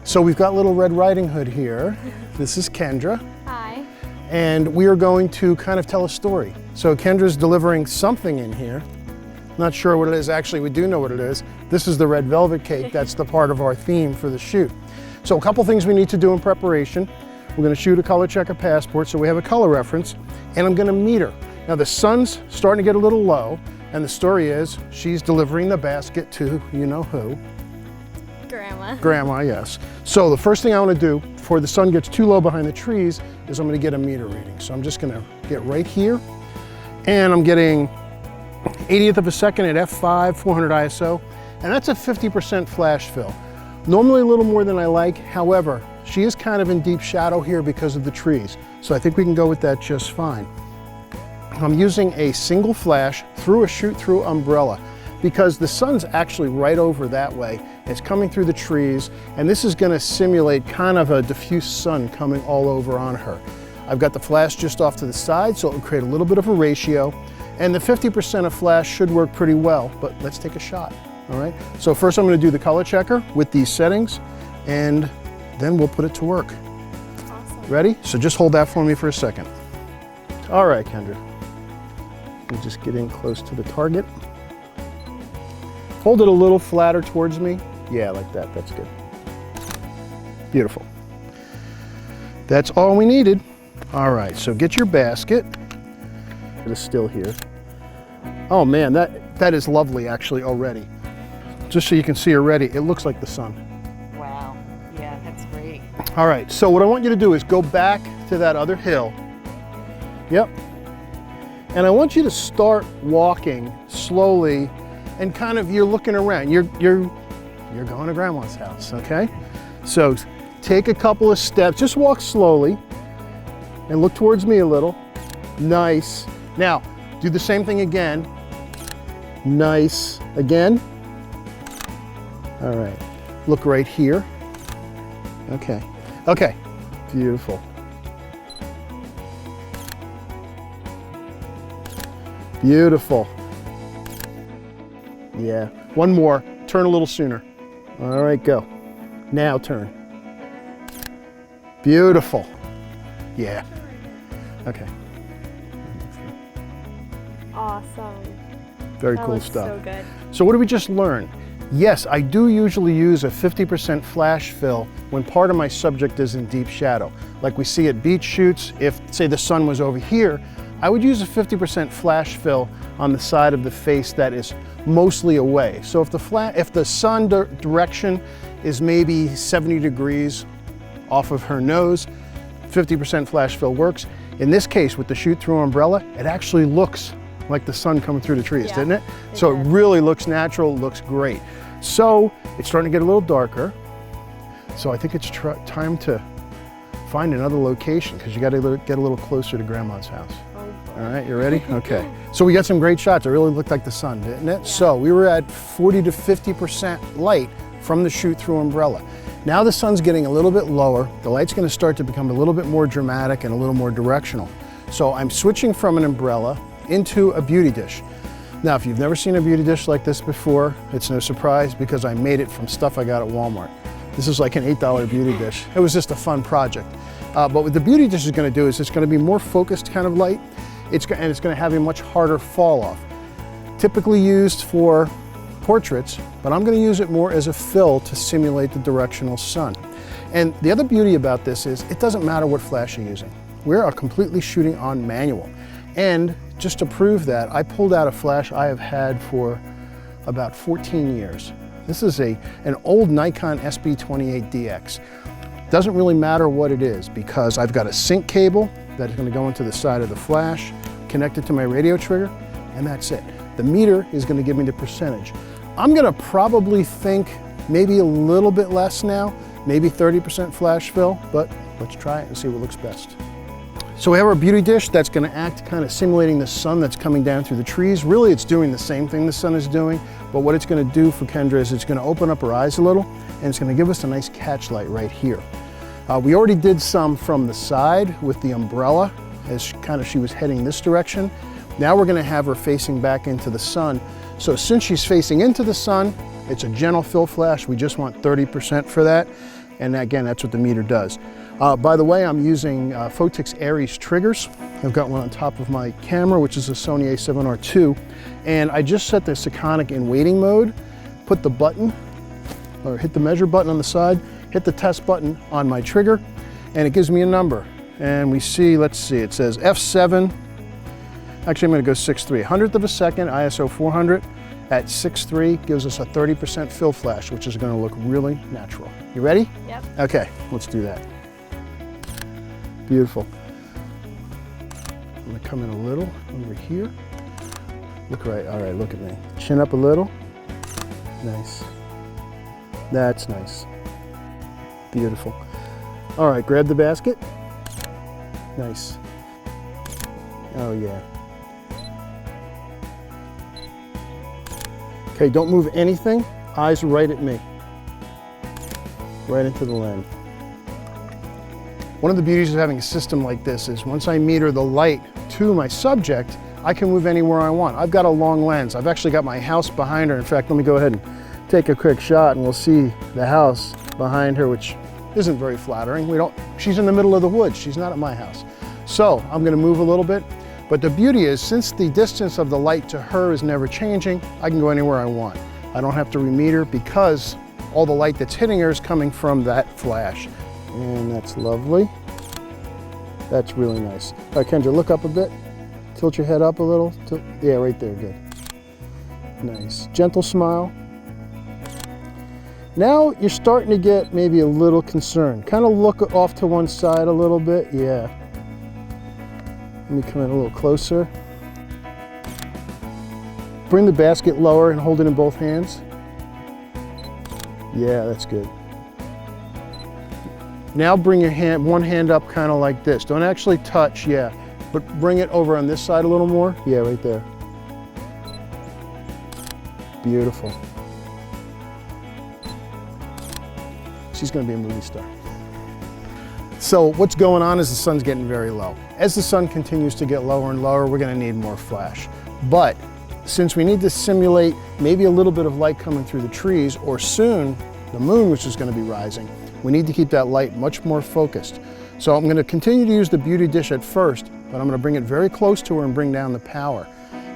So we've got little Red Riding Hood here. This is Kendra. Hi. And we are going to kind of tell a story. So Kendra's delivering something in here. Not sure what it is. Actually, we do know what it is. This is the red velvet cake. That's the part of our theme for the shoot. So a couple things we need to do in preparation. We're going to shoot a color checker passport so we have a color reference, and I'm going to meet her. Now the sun's starting to get a little low, and the story is she's delivering the basket to you know who. Grandma. Grandma, yes. So the first thing I want to do before the sun gets too low behind the trees is I'm going to get a meter reading. So I'm just going to get right here, and I'm getting 80th of a second at f5, 400 ISO, and that's a 50% flash fill. Normally a little more than I like, however, she is kind of in deep shadow here because of the trees, so I think we can go with that just fine. I'm using a single flash through a shoot-through umbrella because the sun's actually right over that way. It's coming through the trees, and this is going to simulate kind of a diffuse sun coming all over on her. I've got the flash just off to the side, so it'll create a little bit of a ratio, and the 50% of flash should work pretty well, but let's take a shot, all right? So first I'm going to do the color checker with these settings, and then we'll put it to work. Awesome. Ready? So just hold that for me for a second. All right, Kendra. Let me just get in close to the target. Hold it a little flatter towards me. Yeah, like that, that's good. Beautiful. That's all we needed. All right, so get your basket. It is still here. Oh man, that is lovely actually already. Just so you can see already, it looks like the sun. Wow, yeah, that's great. All right, so what I want you to do is go back to that other hill. Yep. And I want you to start walking slowly and kind of, you're looking around. You're going to Grandma's house, okay? So take a couple of steps, just walk slowly and look towards me a little. Nice. Now, do the same thing again. Nice. Again. All right. Look right here. Okay. Okay. Beautiful. Beautiful. Yeah. One more. Turn a little sooner. All right, go. Now turn. Beautiful. Yeah. Okay. Awesome. Very That cool looks stuff. so good. So what did we just learn? Yes, I do usually use a 50% flash fill when part of my subject is in deep shadow. Like we see at beach shoots, if say the sun was over here, I would use a 50% flash fill on the side of the face that is mostly away. So if the sun direction is maybe 70 degrees off of her nose, 50% flash fill works. In this case, with the shoot-through umbrella, it actually looks like the sun coming through the trees, Yeah, didn't it? So it really looks natural, looks great. So it's starting to get a little darker. So I think it's time to find another location because you got to get a little closer to Grandma's house. All right, you ready? Okay. So we got some great shots. It really looked like the sun, didn't it? Yeah. So we were at 40 to 50% light from the shoot-through umbrella. Now the sun's getting a little bit lower. The light's going to start to become a little bit more dramatic and a little more directional. So I'm switching from an umbrella into a beauty dish. Now, if you've never seen a beauty dish like this before, it's no surprise because I made it from stuff I got at Walmart. This is like an $8 beauty dish. It was just a fun project. But what the beauty dish is going to do is it's going to be more focused kind of light. And it's going to have a much harder fall off. Typically used for portraits, but I'm going to use it more as a fill to simulate the directional sun. And the other beauty about this is it doesn't matter what flash you're using. We are completely shooting on manual. And just to prove that, I pulled out a flash I have had for about 14 years. This is an old Nikon SB28DX. Doesn't really matter what it is because I've got a sync cable that is going to go into the side of the flash, connected to my radio trigger, and that's it. The meter is going to give me the percentage. I'm going to probably think maybe a little bit less now, maybe 30% flash fill, but let's try it and see what looks best. So we have our beauty dish that's going to act kind of simulating the sun that's coming down through the trees. Really, it's doing the same thing the sun is doing, but what it's going to do for Kendra is it's going to open up her eyes a little, and it's going to give us a nice catch light right here. We already did some from the side with the umbrella as she was heading this direction. Now we're going to have her facing back into the sun. So since she's facing into the sun, it's a gentle fill flash. We just want 30% for that. And again, that's what the meter does. By the way, I'm using Photix Aries triggers. I've got one on top of my camera, which is a Sony a7R II. And I just set the Sekonic in waiting mode, put the button, or hit the measure button on the side, hit the test button on my trigger, and it gives me a number. And we see, let's see, it says F7. Actually, I'm gonna go 6.3. 100th of a second, ISO 400 at 6.3 gives us a 30% fill flash, which is gonna look really natural. You ready? Yep. Okay, let's do that. Beautiful. I'm gonna come in a little over here. Look right, all right, look at me. Chin up a little. Nice. That's nice. Beautiful. All right, grab the basket. Nice. Oh yeah. Okay, don't move anything. Eyes right at me. Right into the lens. One of the beauties of having a system like this is once I meter the light to my subject, I can move anywhere I want. I've got a long lens. I've actually got my house behind her. In fact, let me go ahead and take a quick shot and we'll see the house behind her, which isn't very flattering. She's in the middle of the woods. She's not at my house. So I'm gonna move a little bit. But the beauty is, since the distance of the light to her is never changing, I can go anywhere I want. I don't have to remeter because all the light that's hitting her is coming from that flash. And that's lovely. That's really nice. All right, Kendra, look up a bit. Tilt your head up a little. Yeah, right there, good. Nice. Gentle smile. Now you're starting to get maybe a little concerned. Kind of look off to one side a little bit, yeah. Let me come in a little closer. Bring the basket lower and hold it in both hands. Yeah, that's good. Now bring your hand, one hand up kind of like this. Don't actually touch, yeah, but bring it over on this side a little more. Yeah, right there. Beautiful. She's gonna be a movie star. So what's going on is the sun's getting very low. As the sun continues to get lower and lower, we're gonna need more flash. But since we need to simulate maybe a little bit of light coming through the trees, or soon the moon, which is gonna be rising, we need to keep that light much more focused. So I'm gonna continue to use the beauty dish at first, but I'm gonna bring it very close to her and bring down the power.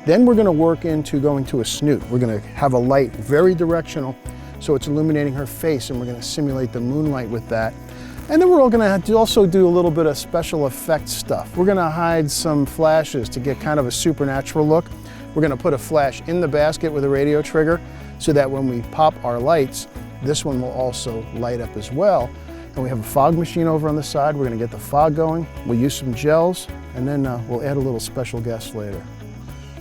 Then we're gonna work into going to a snoot. We're gonna have a light very directional, so it's illuminating her face, and we're gonna simulate the moonlight with that. And then we're all gonna have to also do a little bit of special effects stuff. We're gonna hide some flashes to get kind of a supernatural look. We're gonna put a flash in the basket with a radio trigger so that when we pop our lights, this one will also light up as well. And we have a fog machine over on the side. We're gonna get the fog going. We'll use some gels, and then we'll add a little special guest later.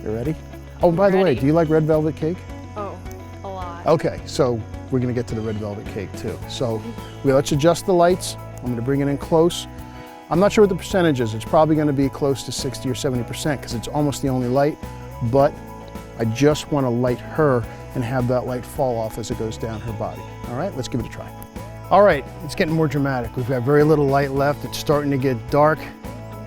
You ready? Oh, by the way, do you like red velvet cake? Oh, a lot. Okay, so we're gonna get to the red velvet cake too. So let's adjust the lights. I'm gonna bring it in close. I'm not sure what the percentage is. It's probably gonna be close to 60 or 70% because it's almost the only light, but I just wanna light her and have that light fall off as it goes down her body. All right, let's give it a try. All right, it's getting more dramatic. We've got very little light left. It's starting to get dark.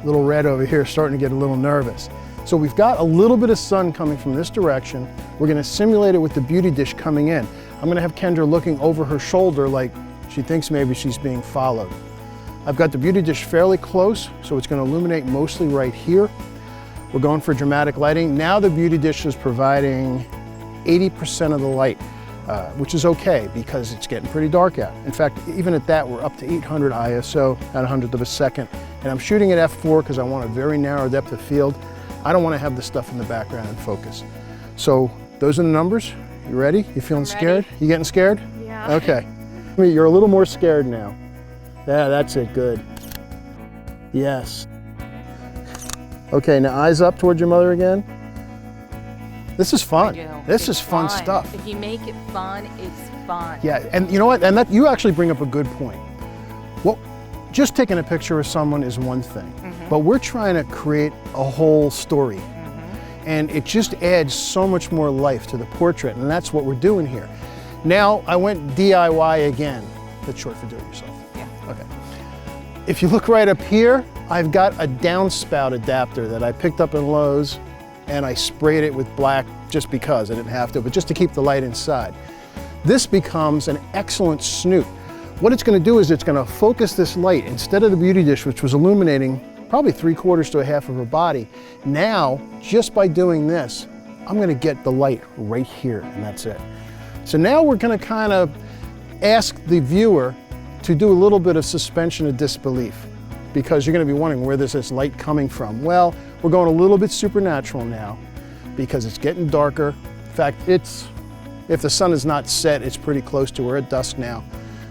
Little red over here, starting to get a little nervous. So we've got a little bit of sun coming from this direction. We're gonna simulate it with the beauty dish coming in. I'm gonna have Kendra looking over her shoulder like she thinks maybe she's being followed. I've got the beauty dish fairly close, so it's gonna illuminate mostly right here. We're going for dramatic lighting. Now the beauty dish is providing 80% of the light, which is okay because it's getting pretty dark out. In fact, even at that, we're up to 800 ISO at 100th of a second. And I'm shooting at f4 because I want a very narrow depth of field. I don't want to have the stuff in the background in focus. So those are the numbers. You ready? You feeling scared? You getting scared? Yeah. Okay. You're a little more scared now. Yeah, that's it, good. Yes. Okay, now eyes up towards your mother again. This is fun. This is fun stuff. If you make it fun, it's fun. Yeah, and you know what? And that you actually bring up a good point. Well, just taking a picture of someone is one thing, but we're trying to create a whole story. And it just adds so much more life to the portrait, and that's what we're doing here. Now, I went DIY again. That's short for do it yourself. Yeah. Okay. If you look right up here, I've got a downspout adapter that I picked up in Lowe's, and I sprayed it with black just because I didn't have to, but just to keep the light inside. This becomes an excellent snoot. What it's going to do is it's going to focus this light instead of the beauty dish, which was illuminating probably 3/4 to a half of her body. Now, just by doing this, I'm going to get the light right here, and that's it. So now we're going to kind of ask the viewer to do a little bit of suspension of disbelief, because you're going to be wondering, where is this light coming from? Well, we're going a little bit supernatural now because it's getting darker. In fact, if the sun is not set, it's pretty close to, we're at dusk now.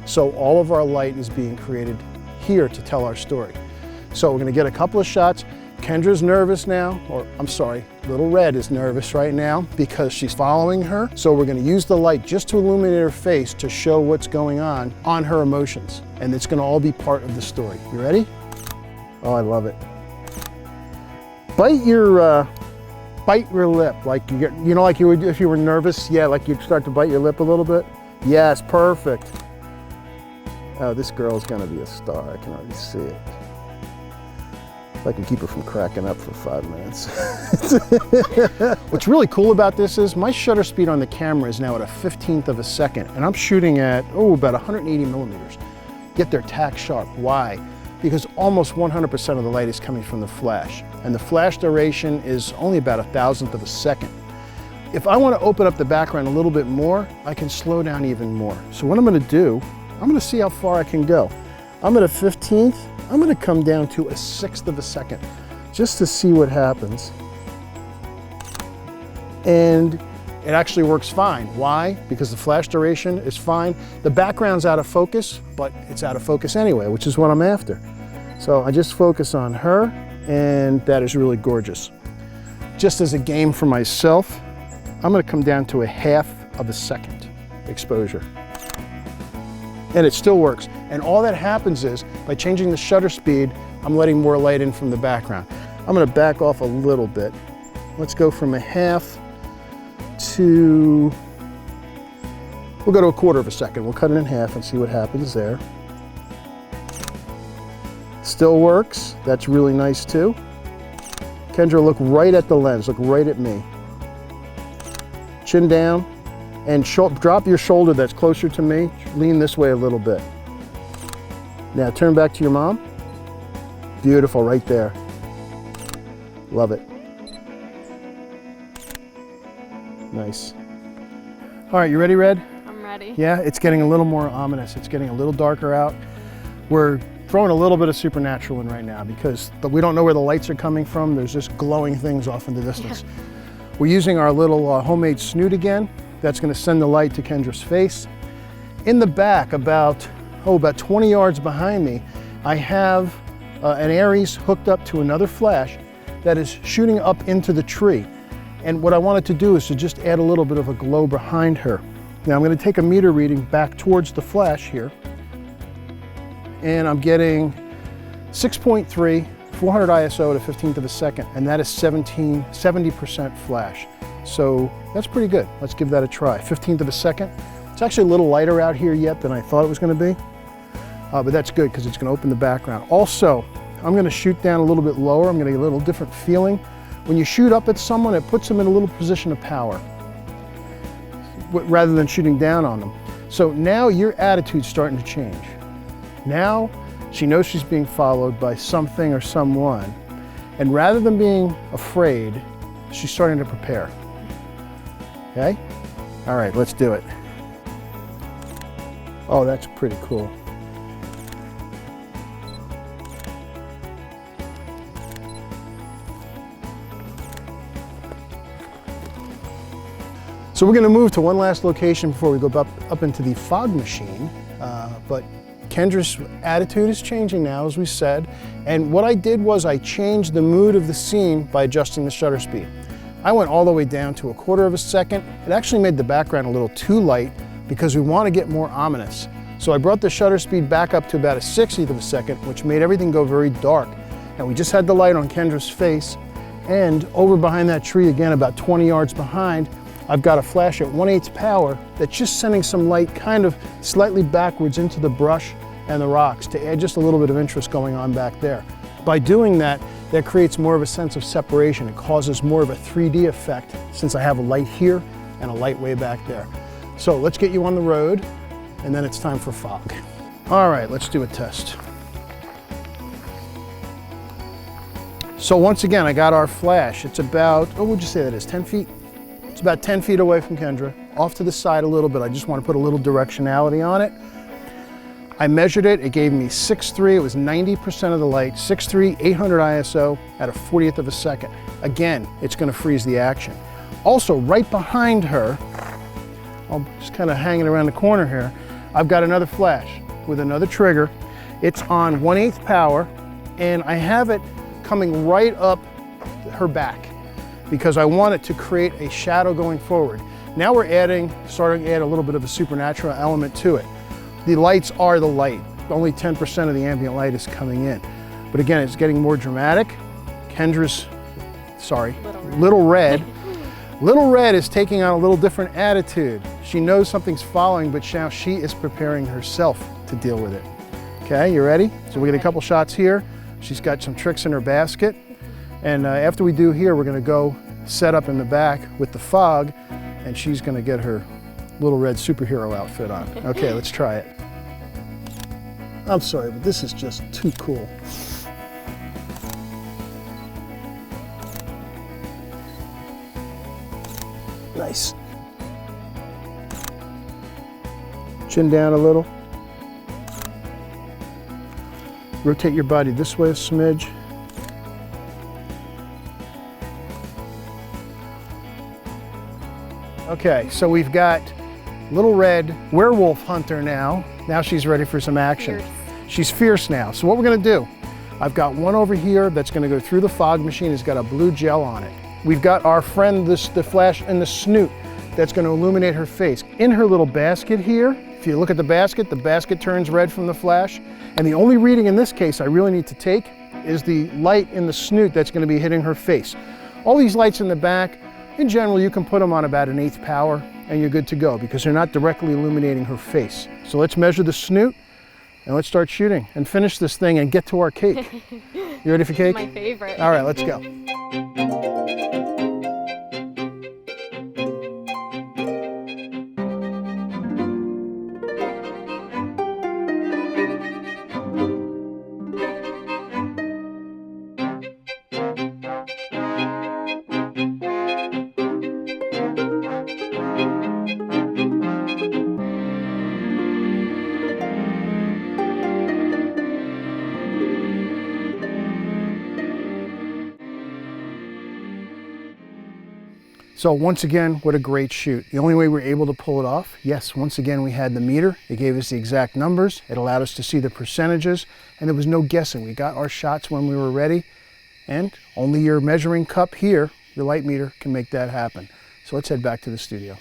So all of our light is being created here to tell our story. So we're going to get a couple of shots. Kendra's nervous now, or I'm sorry, Little Red is nervous right now because she's following her. So we're going to use the light just to illuminate her face to show what's going on her emotions. And it's going to all be part of the story. You ready? Oh, I love it. Bite your lip, like you get, you know, like you would if you were nervous. Yeah, like you'd start to bite your lip a little bit. Yes, perfect. Oh, this girl's gonna be a star. I can already see it. If I can keep her from cracking up for 5 minutes. What's really cool about this is my shutter speed on the camera is now at a 1/15 of a second, and I'm shooting at, about 180 millimeters. Yet they're tack sharp. Why? Because almost 100% of the light is coming from the flash, and the flash duration is only about 1,000th of a second. If I want to open up the background a little bit more, I can slow down even more. So what I'm going to do, I'm going to see how far I can go. I'm at a 15th. I'm going to come down to a 1/6 of a second just to see what happens. And it actually works fine. Why? Because the flash duration is fine. The background's out of focus, but it's out of focus anyway, which is what I'm after. So I just focus on her, and that is really gorgeous. Just as a game for myself, I'm going to come down to a 1/2 of a second exposure. And it still works. And all that happens is, by changing the shutter speed, I'm letting more light in from the background. I'm going to back off a little bit. Let's go from a 1/2 to, we'll go to a 1/4 of a second. We'll cut it in half and see what happens there. Still works. That's really nice too. Kendra, look right at the lens. Look right at me. Chin down, and drop your shoulder that's closer to me. Lean this way a little bit. Now turn back to your mom. Beautiful, right there. Love it. Nice. All right, you ready, Red? I'm ready. Yeah, it's getting a little more ominous. It's getting a little darker out. We're throwing a little bit of supernatural in right now because we don't know where the lights are coming from. There's just glowing things off in the distance. Yeah. We're using our little homemade Snoot again. That's going to send the light to Kendra's face. In the back, about 20 yards behind me, I have an Aries hooked up to another flash that is shooting up into the tree. And what I wanted to do is to just add a little bit of a glow behind her. Now I'm going to take a meter reading back towards the flash here. And I'm getting 6.3, 400 ISO at a 1/15 of a second, and that is 70% flash. So that's pretty good. Let's give that a try. 1/15 of a second. It's actually a little lighter out here yet than I thought it was going to be, but that's good because it's going to open the background. Also, I'm going to shoot down a little bit lower. I'm going to get a little different feeling. When you shoot up at someone, it puts them in a little position of power rather than shooting down on them. So now your attitude's starting to change. Now she knows she's being followed by something or someone, and rather than being afraid, she's starting to prepare. Okay? All right, let's do it. Oh, that's pretty cool. So we're going to move to one last location before we go up into the fog machine, but Kendra's attitude is changing now, as we said, and what I did was I changed the mood of the scene by adjusting the shutter speed. I went all the way down to a 1/4 of a second. It actually made the background a little too light because we want to get more ominous. So I brought the shutter speed back up to about a 1/60th of a second, which made everything go very dark. And we just had the light on Kendra's face, and over behind that tree again, about 20 yards behind, I've got a flash at 1/8 power that's just sending some light kind of slightly backwards into the brush and the rocks to add just a little bit of interest going on back there. By doing that, that creates more of a sense of separation. It causes more of a 3D effect since I have a light here and a light way back there. So let's get you on the road, and then it's time for fog. All right, let's do a test. So once again, I got our flash. It's about, what would you say that is, 10 feet? It's about 10 feet away from Kendra, off to the side a little bit. I just want to put a little directionality on it. I measured it, it gave me 6.3, it was 90% of the light, 6.3, 800 ISO at a 40th of a second. Again, it's gonna freeze the action. Also, right behind her, I'm just kind of hanging around the corner here, I've got another flash with another trigger. It's on 1/8 power, and I have it coming right up her back because I want it to create a shadow going forward. Now we're starting to add a little bit of a supernatural element to it. The lights are the light. Only 10% of the ambient light is coming in. But again, it's getting more dramatic. Kendra's, Little Red. Little Red is taking on a little different attitude. She knows something's following, but now she is preparing herself to deal with it. Okay, you ready? So we get a couple shots here. She's got some tricks in her basket. And after we do here, we're gonna go set up in the back with the fog, and she's gonna get her Little Red superhero outfit on. Okay, let's try it. I'm sorry, but this is just too cool. Nice. Chin down a little. Rotate your body this way a smidge. Okay, so we've got Little Red werewolf hunter now. Now she's ready for some action. Fierce. She's fierce now. So what we're gonna do, I've got one over here that's gonna go through the fog machine. It's got a blue gel on it. We've got our friend, the flash in the Snoot, that's gonna illuminate her face. In her little basket here, if you look at the basket turns red from the flash. And the only reading in this case I really need to take is the light in the Snoot that's gonna be hitting her face. All these lights in the back, in general, you can put them on about 1/8 power and you're good to go because they're not directly illuminating her face. So let's measure the Snoot and let's start shooting and finish this thing and get to our cake. You ready for cake? My favorite. All right, let's go. So once again, what a great shoot. The only way we were able to pull it off, yes, once again, we had the meter. It gave us the exact numbers. It allowed us to see the percentages, and there was no guessing. We got our shots when we were ready, and only your measuring cup here, your light meter, can make that happen. So let's head back to the studio.